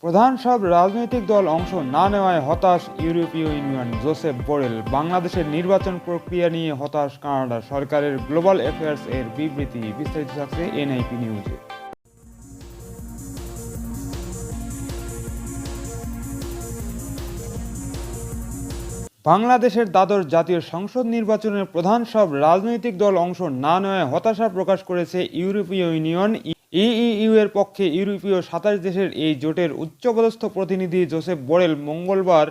প্রধান সব রাজনৈতিক দল অংশ না নেওয়ায় হতাশ ইউরোপীয় ইউনিয়ন। Joseph Borrell. বাংলাদেশের নির্বাচন প্রক্রিয়া নিয়ে হতাশ কানাডা সরকারের গ্লোবাল অ্যাফেয়ার্স এর বিবৃতি। বিস্তারিত থাকছে এনআইপি নিউজে। বাংলাদেশের দ্বাদশ জাতীয় সংসদ নির্বাচনের প্রধান সব রাজনৈতিক দল অংশ না নেওয়ায় হতাশা প্রকাশ করেছে ইউরোপীয় ইউনিয়ন। ইইউ এর পক্ষে ইউরোপীয় ২৭ দেশের এই জোটের উচ্চপদস্থ প্রতিনিধি জোসেফ বোরেল মঙ্গলবার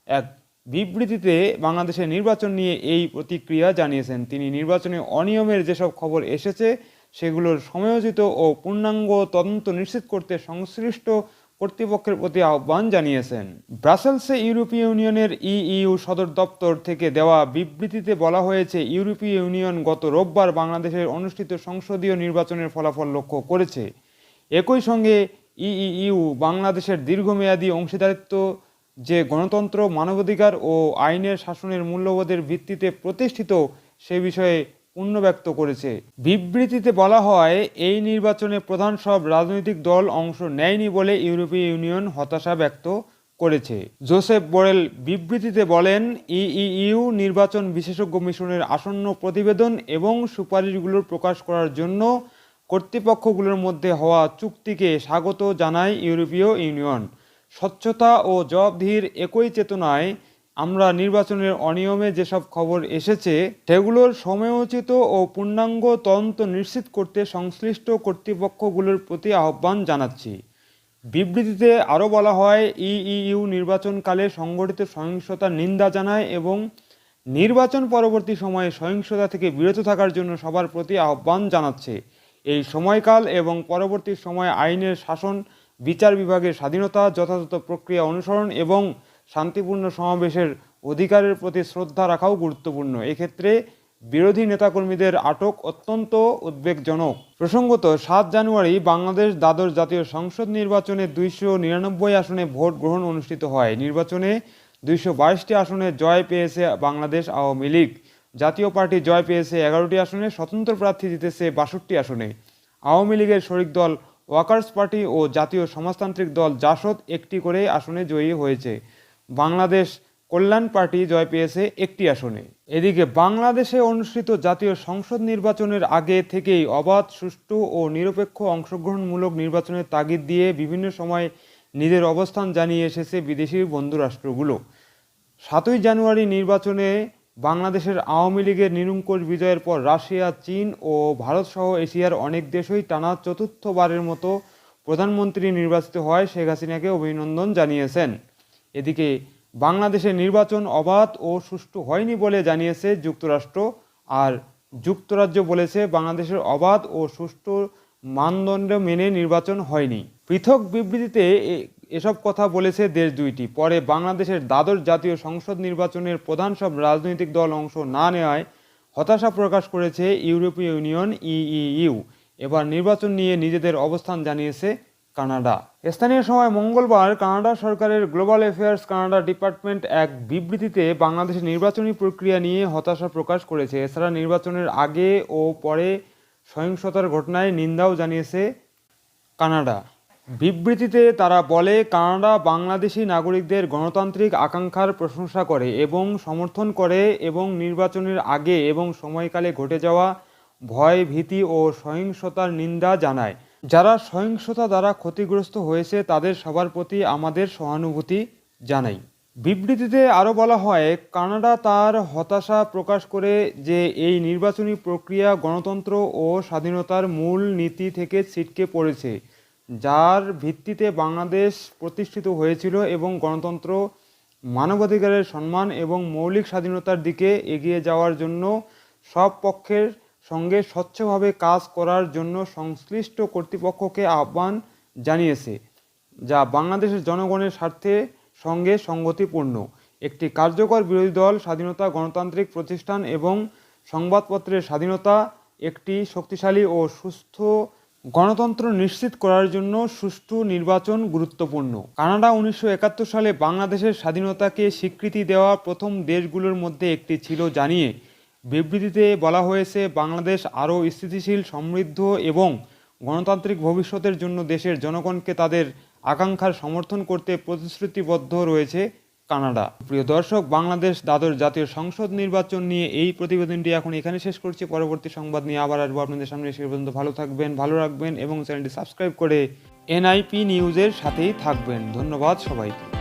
এক বিবৃতিতে বাংলাদেশের নির্বাচন নিয়ে এই প্রতিক্রিয়া জানিয়েছেন। তিনি নির্বাচনে অনিয়মের যেসব খবর এসেছে সেগুলোর সময়োচিত ও পূর্ণাঙ্গ তদন্ত নিশ্চিত করতে সংশ্লিষ্ট কর্তৃপক্ষের প্রতি আহ্বান জানিয়েছেন। ব্রাসেলসে ইউরোপীয় ইউনিয়নের ইইউ সদর দপ্তর থেকে দেওয়া বিবৃতিতে বলা হয়েছে, ইউরোপীয় ইউনিয়ন গত রোববার বাংলাদেশের অনুষ্ঠিত সংসদীয় নির্বাচনের ফলাফল লক্ষ্য করেছে। একই সঙ্গে ইইউ বাংলাদেশের দীর্ঘমেয়াদী অংশীদারিত্ব যে গণতন্ত্র, মানবাধিকার ও আইনের শাসনের মূল্যবোধের ভিত্তিতে প্রতিষ্ঠিত সে বিষয়ে পুনর্ব্যক্ত করেছে। বিবৃতিতে বলা হয়, এই নির্বাচনে প্রধান সব রাজনৈতিক দল অংশ নেয়নি বলে ইউরোপীয় ইউনিয়ন হতাশা ব্যক্ত করেছে। জোসেফ বোরেল বিবৃতিতে বলেন, ইইউ নির্বাচন বিশেষজ্ঞ মিশনের আসন্ন প্রতিবেদন এবং সুপারিশগুলোর প্রকাশ করার জন্য কর্তৃপক্ষগুলোর মধ্যে হওয়া চুক্তিকে স্বাগত জানায় ইউরোপীয় ইউনিয়ন। স্বচ্ছতা ও জবাবদিহির একই চেতনায় আমরা নির্বাচনের অনিয়মে যেসব খবর এসেছে সেগুলোর সময়োচিত ও পূর্ণাঙ্গ তদন্ত নিশ্চিত করতে সংশ্লিষ্ট কর্তৃপক্ষগুলোর প্রতি আহ্বান জানাচ্ছি। বিবৃতিতে আরও বলা হয়, ইইউ নির্বাচনকালে সংঘটিত সহিংসতার নিন্দা জানায় এবং নির্বাচন পরবর্তী সময়ে সহিংসতা থেকে বিরত থাকার জন্য সবার প্রতি আহ্বান জানাচ্ছে। এই সময়কাল এবং পরবর্তী সময়ে আইনের শাসন, বিচার বিভাগের স্বাধীনতা, যথাযথ প্রক্রিয়া অনুসরণ এবং শান্তিপূর্ণ সমাবেশের অধিকারের প্রতি শ্রদ্ধা রাখাও গুরুত্বপূর্ণ। এক্ষেত্রে বিরোধী নেতাকর্মীদের আটক অত্যন্ত উদ্বেগজনক। প্রসঙ্গত, ৭ জানুয়ারি বাংলাদেশ দ্বাদশ জাতীয় সংসদ নির্বাচনে ২৯৯ আসনে ভোট গ্রহণ অনুষ্ঠিত হয়। নির্বাচনে ২২২টি আসনে জয় পেয়েছে বাংলাদেশ আওয়ামী লীগ। জাতীয় পার্টি জয় পেয়েছে ১১টি আসনে, স্বতন্ত্র প্রার্থী জিতেছে ৬২ আসনে। আওয়ামী লীগের শরিক দল ওয়ার্কার্স পার্টি ও জাতীয় সমাজতান্ত্রিক দল জাসদ একটি করে আসনে জয়ী হয়েছে। বাংলাদেশ কল্যাণ পার্টি জয় পেয়েছে ১টি আসনে। এদিকে বাংলাদেশে অনুষ্ঠিত জাতীয় সংসদ নির্বাচনের আগে থেকেই অবাধ, সুষ্ঠু ও নিরপেক্ষ অংশগ্রহণমূলক নির্বাচনের তাগিদ দিয়ে বিভিন্ন সময় নিজের অবস্থান জানিয়ে এসেছে বিদেশি বন্ধুরাষ্ট্রগুলো। ৭ই জানুয়ারি নির্বাচনে বাংলাদেশের আওয়ামী লীগের নিরঙ্কুশ বিজয়ের পর রাশিয়া, চীন ও ভারতসহ এশিয়ার অনেক দেশই টানা চতুর্থবারের মতো প্রধানমন্ত্রী নির্বাচিত হওয়ায় শেখ হাসিনাকে অভিনন্দন জানিয়েছেন। এদিকে বাংলাদেশের নির্বাচন অবাধ ও সুষ্ঠু হয়নি বলে জানিয়েছে যুক্তরাষ্ট্র, আর যুক্তরাজ্য বলেছে বাংলাদেশের অবাধ ও সুষ্ঠু মানদণ্ড মেনে নির্বাচন হয়নি। পৃথক বিবৃতিতে এসব কথা বলেছে দেশ দুইটি। পরে বাংলাদেশের দ্বাদশ জাতীয় সংসদ নির্বাচনের প্রধান সব রাজনৈতিক দল অংশ না নেওয়ায় হতাশা প্রকাশ করেছে ইউরোপীয় ইউনিয়ন ইইউ। এবার নির্বাচন নিয়ে নিজেদের অবস্থান জানিয়েছে কানাডা। স্থানীয় সময় মঙ্গলবার কানাডা সরকারের গ্লোবাল অ্যাফেয়ার্স কানাডা ডিপার্টমেন্ট এক বিবৃতিতে বাংলাদেশের নির্বাচনী প্রক্রিয়া নিয়ে হতাশা প্রকাশ করেছে। এছাড়া নির্বাচনের আগে ও পরে সহিংসতার ঘটনায় নিন্দাও জানিয়েছে কানাডা। বিবৃতিতে তারা বলে, কানাডা বাংলাদেশি নাগরিকদের গণতান্ত্রিক আকাঙ্ক্ষার প্রশংসা করে এবং সমর্থন করে এবং নির্বাচনের আগে এবং সময়কালে ঘটে যাওয়া ভয়, ভীতি ও সহিংসতার নিন্দা জানায়। যারা সহিংসতা দ্বারা ক্ষতিগ্রস্ত হয়েছে তাদের সবার প্রতি আমাদের সহানুভূতি জানাই। বিবৃতিতে আরও বলা হয়, কানাডা তার হতাশা প্রকাশ করে যে এই নির্বাচনী প্রক্রিয়া গণতন্ত্র ও স্বাধীনতার মূল নীতি থেকে ছিটকে পড়েছে, যার ভিত্তিতে বাংলাদেশ প্রতিষ্ঠিত হয়েছিল এবং গণতন্ত্র, মানবাধিকারের সম্মান এবং মৌলিক স্বাধীনতার দিকে এগিয়ে যাওয়ার জন্য সব পক্ষের সঙ্গে স্বচ্ছভাবে কাজ করার জন্য সংশ্লিষ্ট কর্তৃপক্ষকে আহ্বান জানিয়েছে, যা বাংলাদেশের জনগণের স্বার্থের সঙ্গে সংগতিপূর্ণ। একটি কার্যকর বিরোধী দল, স্বাধীনতা, গণতান্ত্রিক প্রতিষ্ঠান এবং সংবাদপত্রের স্বাধীনতা, একটি শক্তিশালী ও সুস্থ গণতন্ত্র নিশ্চিত করার জন্য সুষ্ঠু নির্বাচন গুরুত্বপূর্ণ। কানাডা 1971 সালে বাংলাদেশের স্বাধীনতাকে স্বীকৃতি দেওয়া প্রথম দেশগুলোর মধ্যে একটি ছিল জানিয়ে বিবৃতিতে বলা হয়েছে, বাংলাদেশ আরও স্থিতিশীল, সমৃদ্ধ এবং গণতান্ত্রিক ভবিষ্যতের জন্য দেশের জনগণকে তাদের আকাঙ্ক্ষার সমর্থন করতে প্রতিশ্রুতিবদ্ধ রয়েছে কানাডা। প্রিয় দর্শক, বাংলাদেশ দ্বাদশ জাতীয় সংসদ নির্বাচন নিয়ে এই প্রতিবেদনটি এখন এখানে শেষ করছি। পরবর্তী সংবাদ নিয়ে আবার আসবো আপনাদের সামনে। সে পর্যন্ত ভালো থাকবেন, ভালো রাখবেন এবং চ্যানেলটি সাবস্ক্রাইব করে NIP নিউজের সাথেই থাকবেন। ধন্যবাদ সবাইকে।